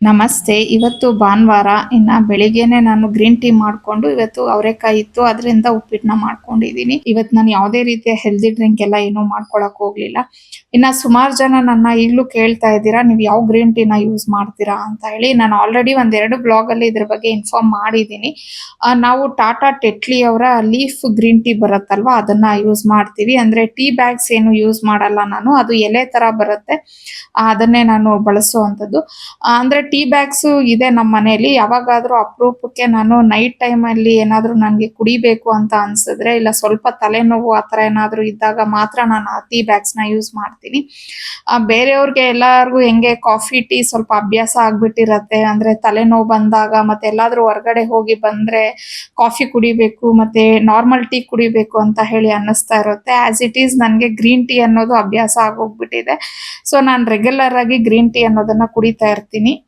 ನಮಸ್ತೆ. ಇವತ್ತು ಭಾನುವಾರ. ಬೆಳಿಗ್ಗೆನೆ ನಾನು ಗ್ರೀನ್ ಟೀ ಮಾಡ್ಕೊಂಡು ಇವತ್ತು ಅವರೆಕಾಯಿ ಇತ್ತು ಅದರಿಂದ ಉಪ್ಪಿಟ್ಟನ್ನ ಮಾಡ್ಕೊಂಡಿದ್ದೀನಿ. ಇವತ್ತು ನಾನು ಯಾವುದೇ ರೀತಿಯ ಹೆಲ್ದಿ ಡ್ರಿಂಕ್ ಎಲ್ಲ ಏನೂ ಮಾಡ್ಕೊಳಕ್ ಹೋಗ್ಲಿಲ್ಲ. ಸುಮಾರು ಜನ ನನ್ನ ಈಗಲೂ ಕೇಳ್ತಾ ಇದ್ದೀರಾ, ನೀವು ಯಾವ ಗ್ರೀನ್ ಟೀನ ಯೂಸ್ ಮಾಡ್ತೀರಾ ಅಂತ ಹೇಳಿ. ನಾನು ಆಲ್ರೆಡಿ ಒಂದೆರಡು ಬ್ಲಾಗಲ್ಲಿ ಇದ್ರ ಬಗ್ಗೆ ಇನ್ಫಾರ್ಮ್ ಮಾಡಿದ್ದೀನಿ. ನಾವು ಟಾಟಾ ಟೆಟ್ಲಿ ಅವರ ಲೀಫ್ ಗ್ರೀನ್ ಟೀ ಬರುತ್ತಲ್ವಾ, ಅದನ್ನ ಯೂಸ್ ಮಾಡ್ತೀವಿ. ಅಂದ್ರೆ ಟೀ ಬ್ಯಾಗ್ಸ್ ಏನು ಯೂಸ್ ಮಾಡಲ್ಲ ನಾನು. ಅದು ಎಲೆ ತರ ಬರುತ್ತೆ, ಅದನ್ನೇ ನಾನು ಬಳಸುವಂಥದ್ದು. ಅಂದ್ರೆ ಟೀ ಬ್ಯಾಗ್ಸು ಇದೆ ನಮ್ಮ ಮನೆಯಲ್ಲಿ. ಯಾವಾಗಾದ್ರೂ ಅಪರೂಪಕ್ಕೆ ನಾನು ನೈಟ್ ಟೈಮಲ್ಲಿ ಏನಾದ್ರೂ ನನಗೆ ಕುಡಿಬೇಕು ಅಂತ ಅನ್ಸಿದ್ರೆ, ಇಲ್ಲ ಸ್ವಲ್ಪ ತಲೆನೋವು ಆ ಥರ ಏನಾದ್ರೂ ಇದ್ದಾಗ ಮಾತ್ರ ನಾನು ಆ ಟೀ ಬ್ಯಾಗ್ಸ್ನ ಯೂಸ್ ಮಾಡ್ತೀನಿ. ಬೇರೆಯವ್ರಿಗೆ ಎಲ್ಲರಿಗೂ ಹೆಂಗೆ ಕಾಫಿ ಟೀ ಸ್ವಲ್ಪ ಅಭ್ಯಾಸ ಆಗ್ಬಿಟ್ಟಿರತ್ತೆ. ಅಂದ್ರೆ ತಲೆನೋವು ಬಂದಾಗ ಮತ್ತೆ ಎಲ್ಲಾದ್ರೂ ಹೊರಗಡೆ ಹೋಗಿ ಬಂದ್ರೆ ಕಾಫಿ ಕುಡಿಬೇಕು ಮತ್ತೆ ನಾರ್ಮಲ್ ಟೀ ಕುಡಿಬೇಕು ಅಂತ ಹೇಳಿ ಅನ್ನಿಸ್ತಾ ಇರುತ್ತೆ. ಆಸ್ ಇಟ್ ಈಸ್ ನನಗೆ ಗ್ರೀನ್ ಟೀ ಅನ್ನೋದು ಅಭ್ಯಾಸ ಆಗೋಗ್ಬಿಟ್ಟಿದೆ. ಸೊ ನಾನು ರೆಗ್ಯುಲರ್ ಆಗಿ ಗ್ರೀನ್ ಟೀ ಅನ್ನೋದನ್ನ ಕುಡಿತಾ ಇರ್ತೀನಿ.